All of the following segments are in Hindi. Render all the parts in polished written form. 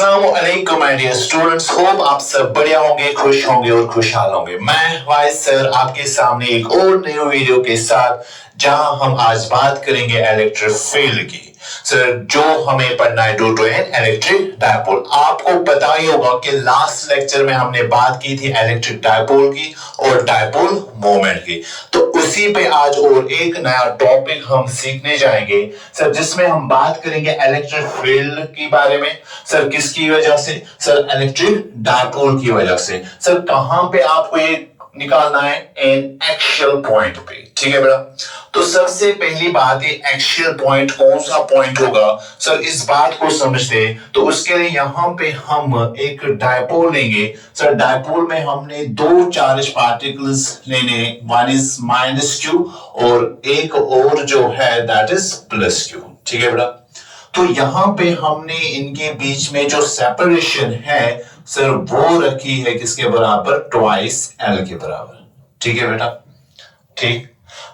अस्सलामुअलैकुम माय डियर स्टूडेंट्स, होप आप सब बढ़िया होंगे, खुश होंगे और खुशहाल होंगे। मैं वाइस सर आपके सामने एक और नई वीडियो के साथ, जहां हम आज बात करेंगे इलेक्ट्रिक फील्ड की। सर जो हमें पढ़ना है due to an electric dipole. आपको पता ही होगा कि लास्ट लेक्चर में हमने बात की थी इलेक्ट्रिक डायपोल की और डायपोल मोमेंट की। तो उसी पे आज और एक नया टॉपिक हम सीखने जाएंगे सर, जिसमें हम बात करेंगे इलेक्ट्रिक फील्ड के बारे में। सर किसकी वजह से? सर इलेक्ट्रिक डायपोल की वजह से। सर कहां पे आपको ये निकालना है? एन एक्सियल पॉइंट पे। ठीक है बेटा। तो सबसे पहली बात है एक्सियल पॉइंट कौन सा पॉइंट होगा? सर इस बात को समझते तो उसके लिए यहां पे हम एक डायपोल लेंगे। सर डायपोल में हमने दो चार्ज पार्टिकल्स लेने, वन इज -q और एक और जो है दैट इज +q। ठीक है बेटा। तो यहां पे हमने इनके बीच में जो सेपरेशन है सर वो रखी है किसके बराबर? ट्वाइस L के बराबर। ठीक है बेटा। ठीक।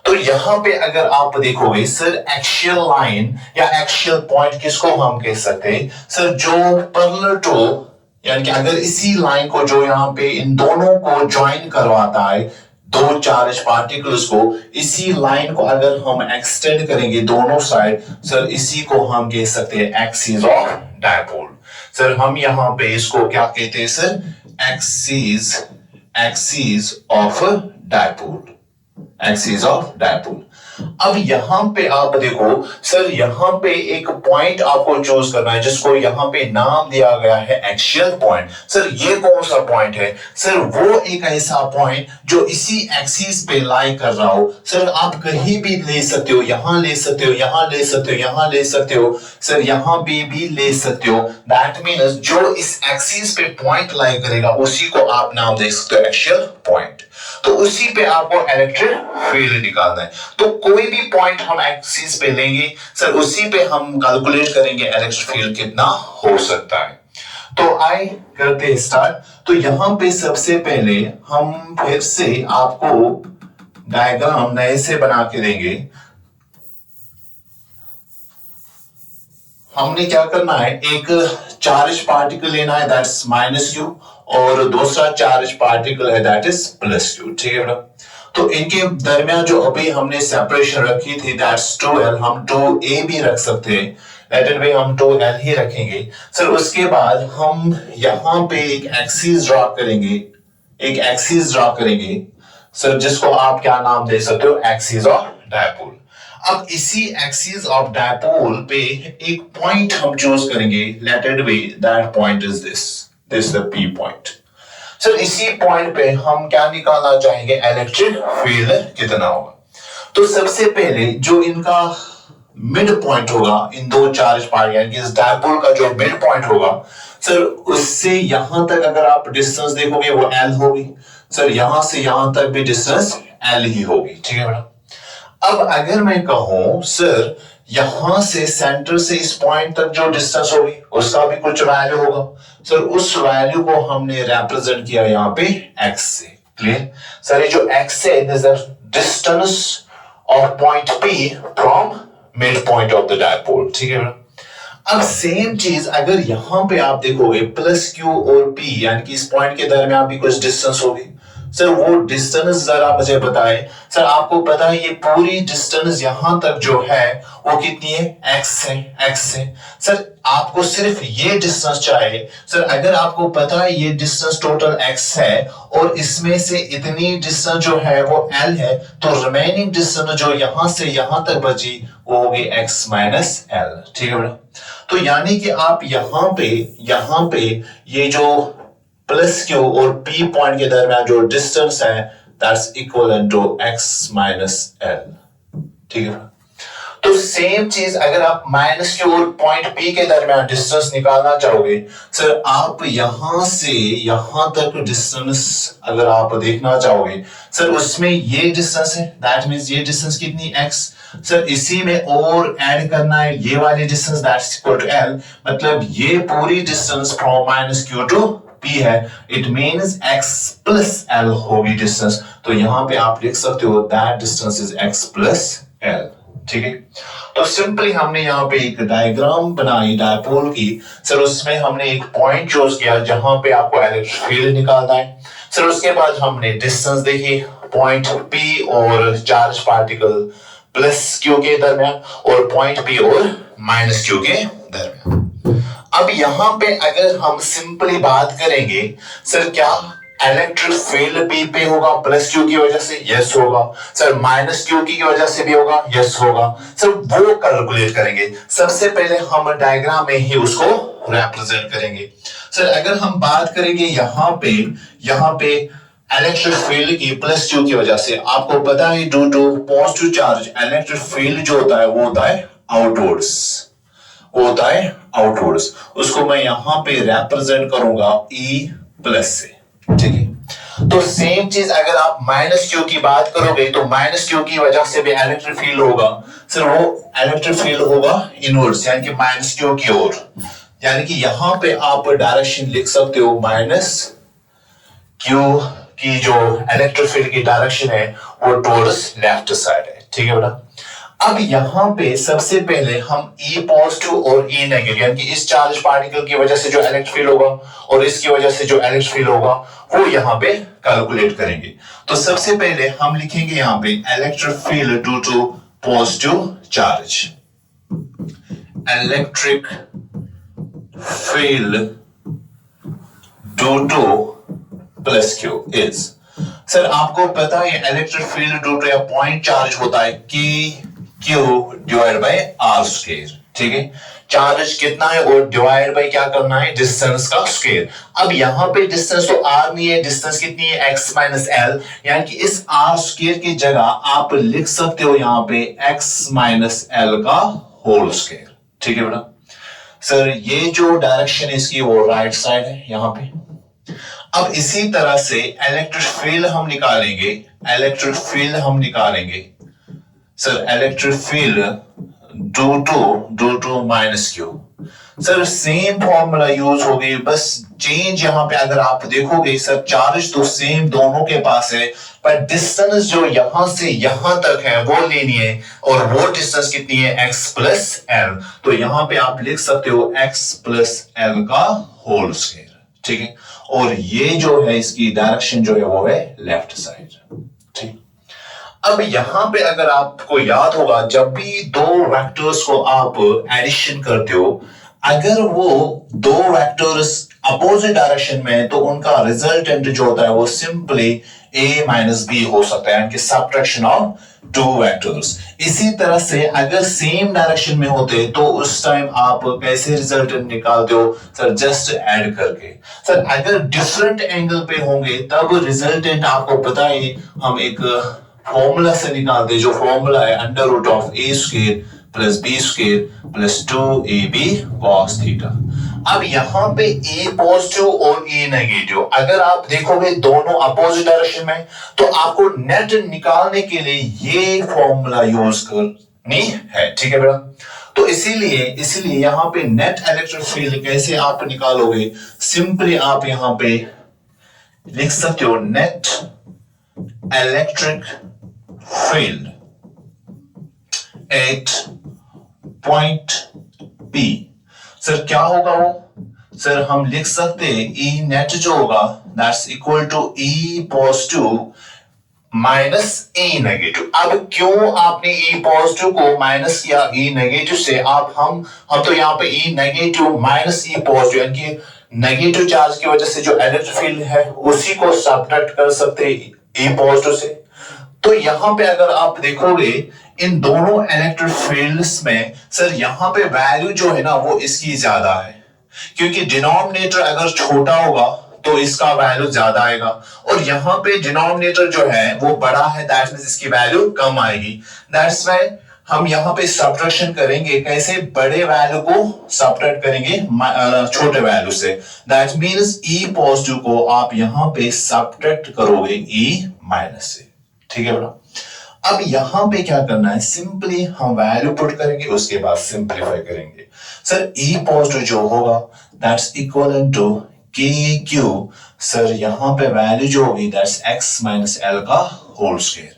तो यहां पे अगर आप देखोगे सर एक्सियल लाइन या एक्सियल पॉइंट किसको हम कह सकते हैं? सर जो पैरेलल टू, यानी कि अगर इसी लाइन को जो यहां पे इन दोनों को ज्वाइन करवाता है, दो चार्ज पार्टिकल्स को, इसी लाइन को अगर हम एक्सटेंड करेंगे दोनों साइड, सर इसी को हम कह सकते हैं एक्सिस ऑफ डायपोल। सर हम यहां पे इसको क्या कहते हैं sir? Axis of dipole. Axis of dipole. अब यहां पे आप देखो सर, यहां पे एक पॉइंट आपको चूज करना है जिसको यहां पे नाम दिया गया है एक्सियल पॉइंट। सर ये कौन सा पॉइंट है? सर वो एक ऐसा पॉइंट जो इसी एक्सिस पे लाई कर रहा हो। सर आप कहीं भी ले सकते हो, यहां ले सकते हो, यहां ले सकते हो, यहां ले सकते हो, सर यहां भी ले सकते हो। दैट मीन्स जो इस एक्सिस पे पॉइंट लाई करेगा उसी को आप नाम दे सकते हो एक्सियल पॉइंट। तो उसी पे आपको इलेक्ट्रिक फील्ड निकालना है। तो कोई भी पॉइंट हम एक्सिस पे लेंगे सर, उसी पे हम कैलकुलेट करेंगे इलेक्ट्रिक फील्ड कितना हो सकता है। तो आइए करते हैं स्टार्ट। तो यहां पे सबसे पहले हम फिर से आपको डायग्राम नए से बना के देंगे। हमने क्या करना है, एक चार्ज पार्टिकल लेना है दैट्स -q और दूसरा चार्ज पार्टिकल है दैट इज +q। ठीक है बेटा। तो इनके दरमियान जो अभी हमने सेपरेशन रखी थी दैट्स 2L, हम 2a भी रख सकते हैं, लेकिन भाई हम 2L ही रखेंगे। सर उसके बाद हम यहां पे एक एक्सिस ड्रॉ करेंगे, एक एक्सिस ड्रॉ करेंगे सर, जिसको आप क्या नाम दे सकते हो? Axis of dipole. अब इसी एक्सिस ऑफ डायपोल पे एक पॉइंट हम चूज करेंगे, let it be that point is this the P point. Sir इसी पॉइंट पे हम क्या निकालना चाहेंगे? इलेक्ट्रिक फील्ड कितना होगा? तो सबसे पहले जो इनका मिड पॉइंट होगा, इन दो चार्ज पार्टिकल यानी कि इस डायपोल का जो मिड पॉइंट होगा सर, उससे यहां तक अगर आप डिस्टेंस देखोगे वो L होगी। सर यहां से यहां तक भी डिस्टेंस L ही होगी। ठीक है बेटा। अब अगर मैं कहूं सर यहां से सेंटर से इस पॉइंट तक जो डिस्टेंस होगी उसका भी कुछ वैल्यू होगा। सर उस वैल्यू को हमने रिप्रेजेंट किया यहां पे x से। क्लियर? सर ये जो x है this is distance of point P from mid point of the dipole. ठीक है। अब सेम चीज अगर यहां पे आप देखोगे +q और P, यानी कि इस पॉइंट के दरमियान भी कुछ डिस्टेंस होगी। सर वो डिस्टेंस जरा मुझे बताएं। सर आपको पता है ये पूरी डिस्टेंस यहां तक जो है वो कितनी है? x है। सर आपको सिर्फ ये डिस्टेंस चाहिए। सर अगर आपको पता है ये डिस्टेंस टोटल x है और इसमें से इतनी डिस्टेंस जो है वो L है, तो रिमेनिंग डिस्टेंस जो यहां से यहां तक बची वो होगी x - L। ठीक है बेटा। तो यानी कि आप यहां पे ये जो +q और P पॉइंट के दरमियान जो डिस्टेंस है that's equivalent to x - L। ठीक है। तो सेम चीज अगर आप -q और पॉइंट P के दरमियान डिस्टेंस निकालना चाहोगे सर, आप यहां से यहां तक डिस्टेंस अगर आप देखना चाहोगे सर, उसमें ये डिस्टेंस है, दैट मींस ये डिस्टेंस कितनी? x। सर इसी में और ऐड करना है ये वाली distance that's equal to L, मतलब ये पूरी distance from -q to P है, इट मींस x + L होगी डिस्टेंस। तो यहां पे आप लिख सकते हो that distance is x + L। ठीक है। तो सिंपली हमने यहाँ पे एक डायग्राम बनाई डायपोल की। सर उसमें हमने एक पॉइंट चूज किया जहां पे आपको इलेक्ट्रिक फील्ड निकालना है। सर उसके बाद हमने डिस्टेंस देखी पॉइंट P और चार्ज पार्टिकल प्लस Q के दरमियान और पॉइंट P और माइनस Q के दरमियान। अब यहाँ पे अगर हम सिंपली बात करेंगे सर क्या इलेक्ट्रिक फील्ड P पे होगा प्लस Q की वजह से, यस होगा। सर माइनस Q की वजह से भी होगा, यस होगा। सर वो कैलकुलेट करेंगे। सबसे पहले हम डायग्राम में ही उसको रिप्रेजेंट करेंगे। सर अगर हम बात करेंगे यहाँ पे इलेक्ट्रिक फील्ड की प्लस Q की वजह से, आपको पता है due to positive charge electric field जो होता है वो होता है आउटवर्ड्स, उसको मैं यहां पे रिप्रेजेंट करूंगा E प्लस से, ठीक है। तो सेम चीज अगर आप माइनस Q की बात करोगे तो माइनस Q की वजह से भी इलेक्ट्रिक फील्ड होगा। सर वो इलेक्ट्रिक फील्ड होगा इनवर्स यानी कि माइनस Q की ओर, यानी कि यहां पे आप डायरेक्शन लिख सकते हो माइनस Q की जो इलेक्ट्रिक फील्ड की डायरेक्शन है वो टुवर्ड्स लेफ्ट साइड है, ठीक है बेटा। अब यहां पे सबसे पहले हम E पॉजिटिव और E नेगेटिव यानी कि इस चार्ज पार्टिकल की वजह से जो इलेक्ट्रिक फील्ड होगा और इसकी वजह से जो इलेक्ट्रिक फील्ड होगा वो यहां पे कैलकुलेट करेंगे। तो सबसे पहले हम लिखेंगे यहां पे electric field due to positive charge, electric field due to plus Q is, sir आपको पता है इलेक्ट्रिक फील्ड ड्यू टू या पॉइंट चार्ज होता है Q divide by R square, ठीक है। चार्ज कितना है और डिवाइड बाय क्या करना है, डिस्टेंस का स्क्वायर। अब यहां पे डिस्टेंस तो R नहीं है, डिस्टेंस कितनी है x माइनस L, यानी कि इस R स्क्वायर की जगह आप लिख सकते हो यहां पे x माइनस L का होल स्क्वायर, ठीक है बेटा। सर ये जो डायरेक्शन है इसकी वो राइट साइड है यहां पे। अब इसी तरह से इलेक्ट्रिक फील्ड हम निकालेंगे sir electric field due to minus Q। Sir same formula use हो गई, बस चेंज यहां पे अगर आप देखोगे सर चार्ज तो सेम दोनों के पास है पर डिस्टेंस जो यहां से यहां तक है वो लेनी है और वो डिस्टेंस कितनी है x प्लस L। तो यहां पे आप लिख सकते हो x प्लस L का होल स्क्वायर, ठीक है। और ये जो है इसकी डायरेक्शन जो है वो है लेफ्ट साइड, ठीक। अब यहां पे अगर आपको याद होगा जब भी दो वेक्टर्स को आप एडिशन करते हो, अगर वो दो वेक्टर्स अपोजिट डायरेक्शन में है तो उनका रिजल्टेंट जो होता है वो सिंपली a माइनस b हो सकता है, यानी कि सबट्रैक्शन ऑफ टू वेक्टर्स। इसी तरह से अगर सेम डायरेक्शन में होते तो उस टाइम आप कैसे रिजल्टेंट निकालते हो, सर जस्ट ऐड करके। सर अगर डिफरेंट एंगल पे होंगे तब रिजल्टेंट आपको पता है हम एक फॉर्मूला से निकालते हैं, जो फॉर्मूला है under root of a square plus b square plus 2ab cos theta. अब यहां पे a पॉजिटिव और a नेगेटिव अगर आप देखोगे दोनों अपोजिट डायरेक्शन में तो आपको नेट निकालने के लिए ये फॉर्मूला यूज करनी है, ठीक है बेटा। तो इसीलिए यहां पे नेट इलेक्ट्रिक फील्ड कैसे आप निकालोगे, सिंपली आप यहां पे लिख सकते हो net electric field at point P। Sir क्या होगा वो, सर हम लिख सकते हैं E नेट जो होगा that's equal to E positive minus E negative. अब क्यों आपने E पॉजिटिव को माइनस किया E नेगेटिव से, आप हम तो यहाँ पे E negative minus E positive यानी कि नेगेटिव चार्ज की वजह से जो इलेक्ट्रिक फील्ड है उसी को सब्ट्रैक्ट कर सकते हैं E पॉजिटिव से। तो यहां पे अगर आप देखोगे इन दोनों इलेक्ट्रिक फील्ड्स में सर यहां पे वैल्यू जो है ना वो इसकी ज्यादा है, क्योंकि डिनोमिनेटर अगर छोटा होगा तो इसका वैल्यू ज्यादा आएगा और यहां पे डिनोमिनेटर जो है वो बड़ा है, दैट मींस इसकी वैल्यू कम आएगी। दैट्स व्हाई हम यहां पे सब्ट्रैक्शन करेंगे, कैसे बड़े वैल्यू को सब्ट्रैक्ट करेंगे छोटे वैल्यू से। दैट मींस E पॉजिटिव को आप यहां पे सब्ट्रैक्ट करोगे E माइनस से, ठीक है बेटा। अब यहां पे क्या करना है, सिंपली हम वैल्यू पुट करेंगे उसके बाद सिंपलीफाई करेंगे। सर E पॉजिटिव जो होगा that's equal to KQ, sir यहां पे वैल्यू जो होगी दैट्स x माइनस L का होल स्क्वायर।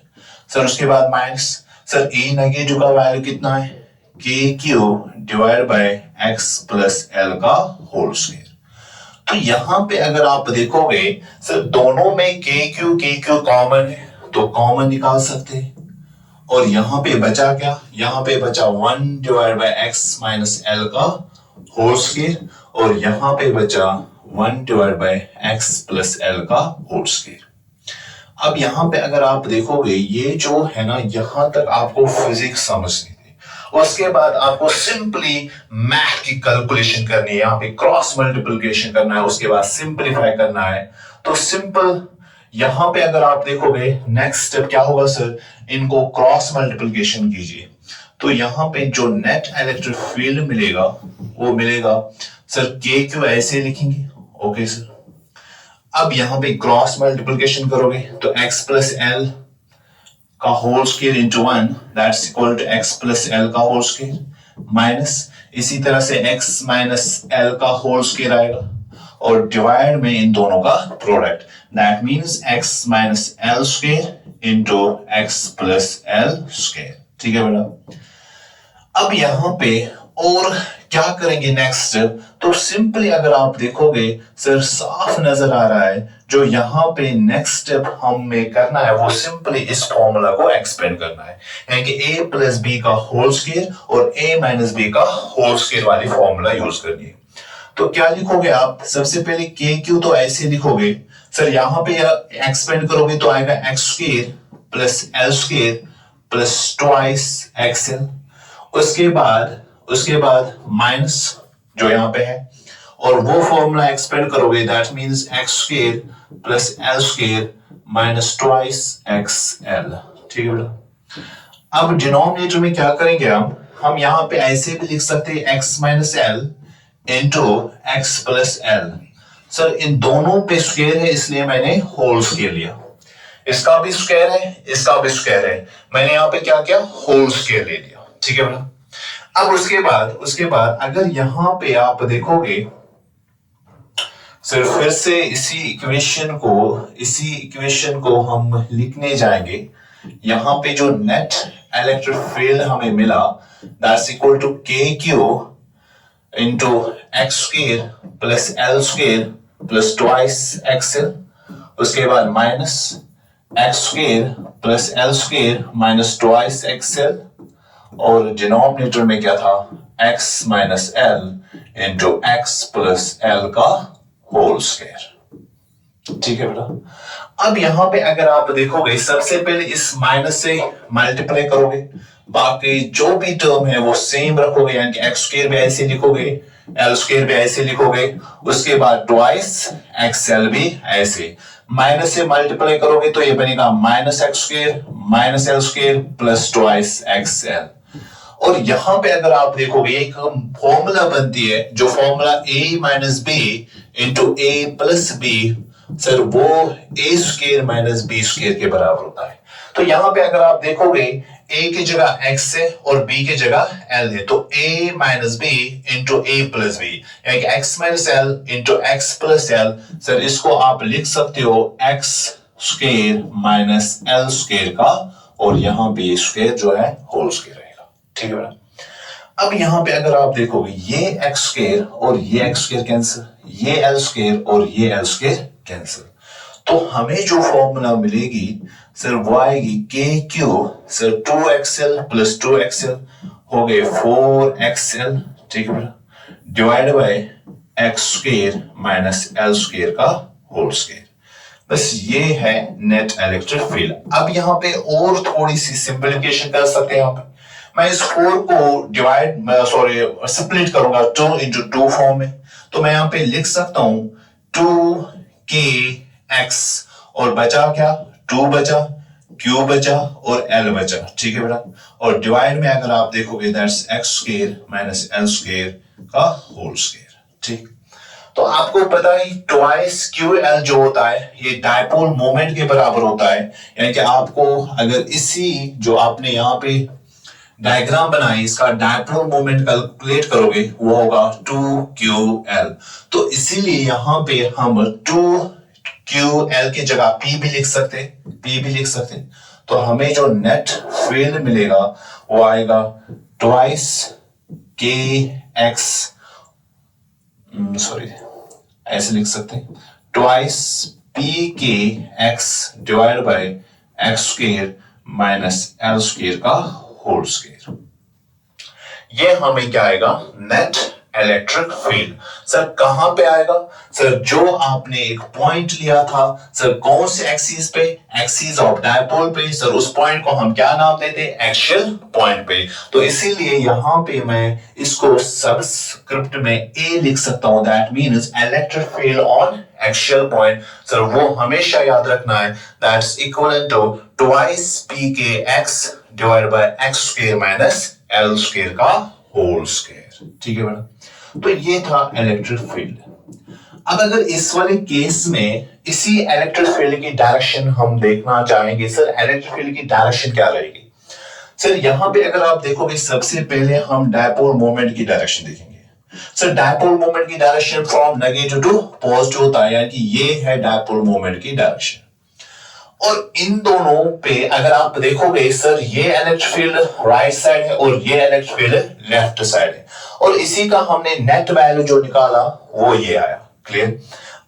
सर उसके बाद माइनस, सर ए नेगेटिव का वैल्यू कितना है, K Q divide by x plus L का होल स्क्वायर। तो यहां पे अगर आप देखोगे सर दोनों में के क्यू कॉमन है तो कॉमन निकाल सकते हैं, और यहां पे बचा क्या, यहां पे बचा 1 divide by x minus L का होल स्क्वायर, और यहां पे बचा 1 divide by x plus L का होल स्क्वायर। अब यहां पे अगर आप देखोगे ये जो है ना, यहां तक आपको फिजिक्स समझनी थी, उसके बाद आपको सिंपली मैथ की कैलकुलेशन करनी है, यहां पे क्रॉस मल्टीप्लिकेशन करना है, उसके बाद सिंपलीफाई करना है। तो सिंपल यहां पे अगर आप देखोगे नेक्स्ट स्टेप क्या होगा सर, इनको क्रॉस मल्टीप्लिकेशन कीजिए, तो यहां पे जो नेट इलेक्ट्रिक फील्ड मिलेगा वो मिलेगा सर के क्यू ऐसे लिखेंगे, ओके सर। अब यहां पे क्रॉस मल्टीप्लिकेशन करोगे तो x प्लस एल का whole square into 1 that's equal to x plus L का होल स्क्वायर, माइनस इसी तरह से x माइनस एल का होल स्क्वायर आएगा, और डिवाइड में इन दोनों का product, that means x minus L square into x plus L square. ठीक है बेटा। अब यहां पे और क्या करेंगे नेक्स्ट, तो सिंपली अगर आप देखोगे सर साफ नजर आ रहा है जो यहां पे नेक्स्ट स्टेप हमें करना है वो सिंपली इस फॉर्मूला को एक्सपेंड करना है, यानी कि a प्लस बी का होल स्क्वायर और a माइनस बी का होल स्क्वायर वाली फॉर्मूला यूज करनी है। तो क्या लिखोगे आप, सबसे पहले के क्यू तो ऐसे लिखोगे सर, यहां पे एक्सपेंड करोगे तो आएगा x square plus L square plus twice XL, उसके बाद माइनस जो यहां पे है, और वो फॉर्मूला एक्सपेंड करोगे that means x square plus L square minus twice x L. ठीक है बेटा। अब डिनोमिनेटर में क्या करेंगे हम यहां पे ऐसे भी लिख सकते हैं X minus L into x plus L. Sir इन दोनों पे स्क्वायर है इसलिए मैंने होल स्क्वायर लिया, इसका भी स्क्वायर है इसका भी स्क्वायर है, मैंने यहां पे क्या किया, होल स्क्वायर ले लिया। ठीक है बेटा। अब उसके बाद अगर यहां पे आप देखोगे सिर्फ फिर से इसी इक्वेशन को हम लिखने जाएंगे, यहां पे जो नेट इलेक्ट्रिक फील्ड हमें मिला दैट्स इक्वल टू के Q into x square plus L square plus twice XL, उसके बाद minus x square plus L square minus twice XL, और डिनोमिनेटर में क्या था, x minus L into x plus L का होल स्क्वायर। ठीक है बेटा। अब यहां पे अगर आप देखोगे सबसे पहले इस माइनस से मल्टीप्लाई करोगे, बाकी जो भी टर्म है वो सेम रखोगे, यानी कि एक्स स्क्वायर भी ऐसे लिखोगे, एल स्क्वायर भी ऐसे लिखोगे, उसके बाद ट्वाइस एक्सएल भी ऐसे, माइनस से मल्टीप्लाई करोगे तो ये बनेगा minus x square minus L square plus twice XL. और यहां पे अगर आप देखोगे एक फॉर्मूला बनती है जो formula a minus B into A plus B, sir वो a square minus B square के बराबर होता है। तो यहां पे अगर आप देखोगे a की जगह x है और b की जगह l है, तो a minus B into A plus B, यानी कि x minus L into x plus L. Sir इसको आप लिख सकते हो x square minus L square का, और यहां पे स्क्वायर जो है होल स्क्वायर रहेगा। ठीक है बेटा। अब यहां पे अगर आप देखोगे ये एक्स स्क्वायर और ये एक्स स्क्वायर कैंसिल, ये एल स्क्वायर और ये एल स्क्वायर कैंसिल, तो हमें जो फॉर्मूला मिलेगी सर वो आएगी के Q sir 2xl plus 2xl हो गए 4xl। ठीक है बेटा, divide by X square minus L square का होल स्क्वायर। बस ये है नेट इलेक्ट्रिक फील्ड। अब यहां पे और थोड़ी सी सिंपलीफिकेशन कर सकते हैं, यहां पे मैं इस 4 को स्प्लिट करूंगा 2 into 2 फॉर्म में, तो मैं यहां पे लिख सकता हूं 2kx, और बचा क्या, 2 बचा, q बचा और l बचा। ठीक है बेटा। और डिवाइड में अगर आप देखोगे that's x square minus L square का होल स्क्वायर। ठीक, तो आपको पता है ट्वाइस QL जो होता है ये डायपोल मोमेंट के बराबर होता है, यानी कि आपको अगर इसी जो आपने यहाँ पे डायग्राम बनाई इसका डायपोल मोमेंट कैलकुलेट करोगे वो होगा 2QL। तो इसीलिए यहां पे हम 2QL की जगह P भी लिख सकते, तो हमें जो नेट फील्ड मिलेगा वो आएगा ट्वाइस के एक्स, सॉरी ऐसे लिख सकते हैं, twice P K X divide by X square minus L square का होल स्क्वायर। ये हमें क्या आएगा, नेट इलेक्ट्रिक फील्ड। सर कहां पे आएगा, सर जो आपने एक पॉइंट लिया था, सर कौन से एक्सिस पे, एक्सिस ऑफ डायपोल पे, सर उस पॉइंट को हम क्या नाम देते हैं, एक्सियल पॉइंट पे। तो इसीलिए यहां पे मैं इसको सबस्क्रिप्ट में ए लिख सकता हूं, that means electric field on axial point. Sir वो हमेशा याद रखना है, that's equal to twice P K X divide by X square minus L square का होल स्क्वायर। ठीक है बेटा, तो ये था इलेक्ट्रिक फील्ड। अब अगर इस वाले केस में इसी इलेक्ट्रिक फील्ड की डायरेक्शन हम देखना चाहेंगे, सर इलेक्ट्रिक फील्ड की डायरेक्शन क्या रहेगी। सर यहां पे अगर आप देखोगे, सबसे पहले हम डायपोल मोमेंट की डायरेक्शन देखेंगे। सर डायपोल मोमेंट की direction from negative to positive होता है, यानी कि ये है डायपोल मोमेंट की डायरेक्शन। और इन दोनों पे अगर आप देखोगे, सर ये इलेक्ट्रिक फील्ड राइट साइड है और ये इलेक्ट्रिक फील्ड लेफ्ट साइड है, और इसी का हमने नेट वैल्यू जो निकाला वो ये आया। क्लियर।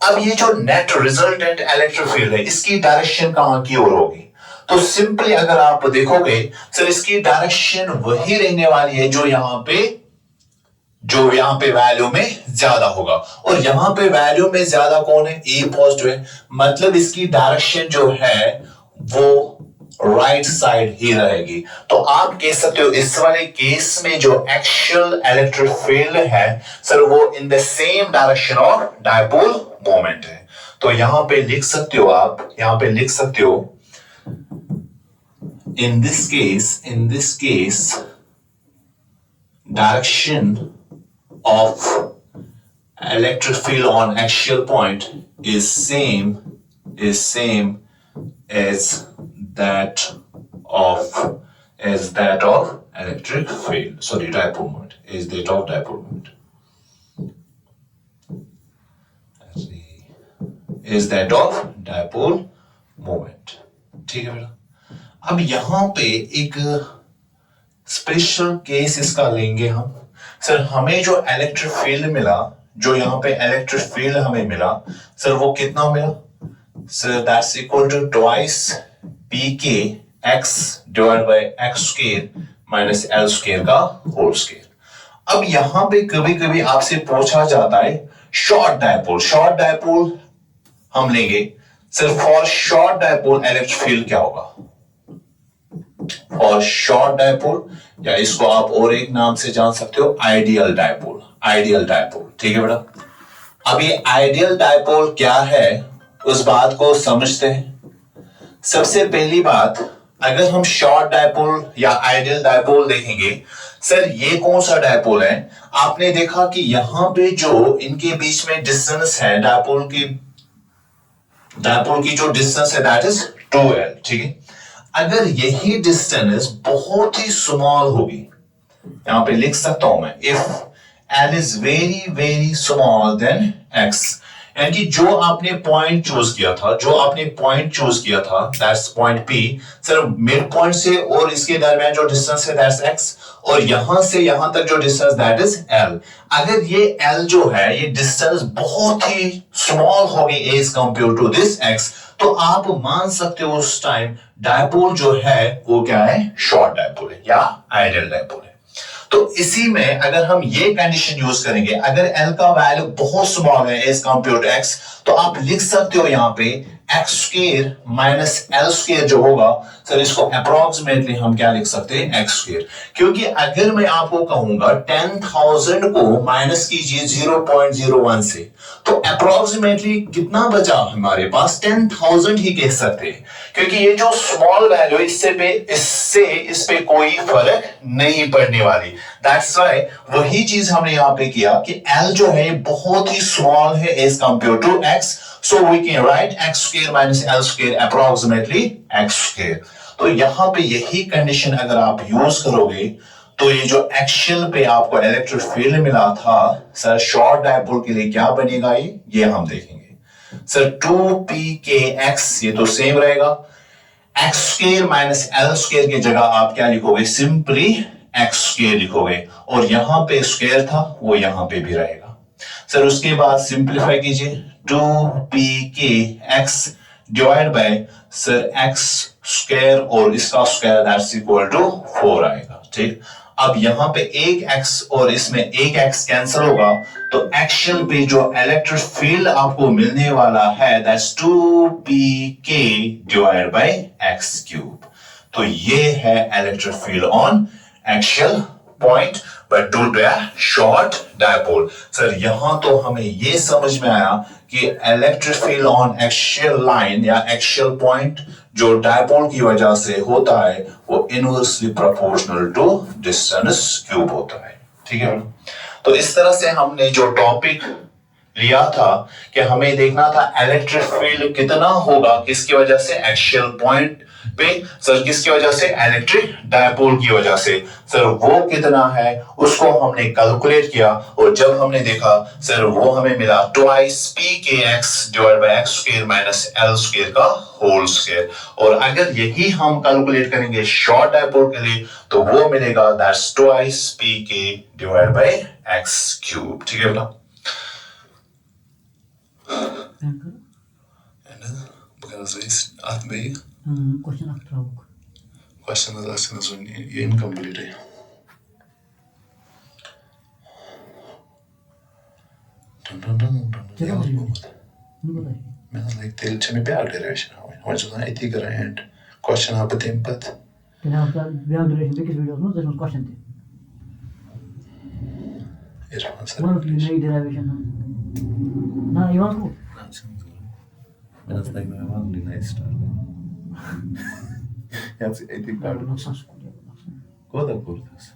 अब ये जो नेट रिजल्टेंट इलेक्ट्रिक फील्ड है, इसकी डायरेक्शन कहां की ओर होगी, तो सिंपली अगर आप देखोगे, सर इसकी डायरेक्शन वही रहने वाली है जो यहां पे वैल्यू में ज्यादा होगा, और यहां पे वैल्यू में ज्यादा कौन है, ए पॉजिटिव है, मतलब इसकी डायरेक्शन जो है वो राइट साइड ही रहेगी। तो आप कह सकते हो इस वाले केस में जो एक्सियल इलेक्ट्रिक फील्ड है, सर वो in the same direction of dipole moment है। तो यहां पे लिख सकते हो आप, यहां पे लिख सकते हो, in this case direction of electric field on axial point is same as that of electric field, sorry, dipole moment, is that of dipole moment, is that of dipole moment। ठीक है बेटा। अब यहां पे एक स्पेशल केस इसका लेंगे हम। सर हमें जो इलेक्ट्रिक फील्ड मिला, जो यहां पे इलेक्ट्रिक फील्ड हमें मिला, सर वो कितना मिला, sir that's equal to twice P K X divide by X square minus L square का होल स्क्वायर। अब यहां पे कभी कभी आपसे पूछा जाता है शॉर्ट डायपोल हम लेंगे। Sir for short dipole electric field क्या होगा, और शॉर्ट डायपोल, या इसको आप और एक नाम से जान सकते हो, आइडियल डायपोल। ठीक है बेटा। अब ये आइडियल डायपोल क्या है, उस बात को समझते हैं। सबसे पहली बात, अगर हम शॉर्ट डायपोल या आइडियल डायपोल देखेंगे, सर ये कौन सा डायपोल है, आपने देखा कि यहां पे जो इनके बीच में डिस्टेंस है, डायपोल की जो डिस्टेंस है दैट इज 2l। ठीक है। अगर यही डिस्टेंस बहुत ही स्मॉल होगी, यहां पे लिख सकता हूं मैं, if l is very very small then x, यानी कि जो आपने पॉइंट चूज किया था that's point P, sir mid point से और इसके दरमियान जो डिस्टेंस है दैट्स x, और यहां से यहां तक जो डिस्टेंस दैट इज l। अगर ये l जो है, ये डिस्टेंस बहुत ही स्मॉल होगी as compare to this x, तो आप मान सकते हो उस टाइम डायपोल जो है वो क्या है, शॉर्ट डायपोल है या आइडियल डायपोल है। तो इसी में अगर हम ये कंडीशन यूज करेंगे, अगर L का वैल्यू बहुत स्मॉल है एज कंपेयर टू x, तो आप लिख सकते हो यहां पे x square minus L square जो होगा, सर इसको अप्रोक्सीमेटली हम क्या लिख सकते हैं, एक्स स्क्वायर। क्योंकि अगर मैं आपको कहूंगा 10,000 को माइनस कीजिए 0.01 से, तो अप्रोक्सीमेटली कितना बचा हमारे पास, 10,000 ही कह सकते हैं, क्योंकि ये जो स्मॉल वैल्यू इससे इस पे कोई फर्क नहीं पड़ने वाली। दैट्स व्हाई वही चीज हमने यहां पे किया कि L जो है बहुत ही स्मॉल है as compare to x, so we can write x square minus L square approximately x square। तो यहां पे यही कंडीशन अगर आप यूज करोगे, तो ये जो एक्सियल पे आपको इलेक्ट्रिक फील्ड मिला था, सर शॉर्ट डायपोल के लिए क्या बनेगा, ये हम देखेंगे। सर 2pkx ये तो सेम रहेगा, x square minus L square की जगह आप क्या लिखोगे, सिंपली एक्स स्क्वायर लिखोगे, और यहां पे स्क्वायर था वो यहां पे भी रहेगा। सर उसके बाद सिंप्लीफाई कीजिए, 2pk x divide by sir x square और इसका स्क्वायर दैट्स इक्वल टू 4 आएगा। ठीक, अब यहां पे एक x और इसमें एक x कैंसिल होगा, तो एक्शन पे जो इलेक्ट्रिक फील्ड आपको मिलने वाला है that's 2pk divide by x cube. तो ये है electric field on axial point but due to a short dipole. Sir यहां तो हमें ये समझ में आया कि electric field on axial line या एक्शियल पॉइंट जो डायपोल की वजह से होता है वो inversely proportional to distance cube होता है। ठीक है, तो इस तरह से हमने जो टॉपिक लिया था कि हमें देखना था इलेक्ट्रिक फील्ड कितना होगा, किसकी वजह से, एक्शियल पॉइंट पे। सर किसकी वजह से, इलेक्ट्रिक डायपोल की वजह से। सर वो कितना है उसको हमने कैलकुलेट किया, और जब हमने देखा सर वो हमें मिला twice P K X divide by X square minus L square का होल स्क्वायर। और अगर यही हम कैलकुलेट करेंगे शॉर्ट डायपोल के लिए तो वो मिलेगा दैट्स ट्वाइस पी के डिवाइड बाय एक्स क्यूब। ठीक है बेटा, क्वेश्चन ये इनकम्प्लीट है। मैं लाइक तेल छमे पे डेरिवेशन है वो जो ना इतनी करें एंड क्वेश्चन आप बताएं पत Then after we have duration because videos no there's no question there. One of the main derivation. Na you want to? That's like my one nice start. Yes, I think that. Kau dah kurus.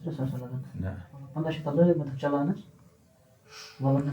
Terus asal lagi. Nah. Anda sih tahu, betul jalannya. Walau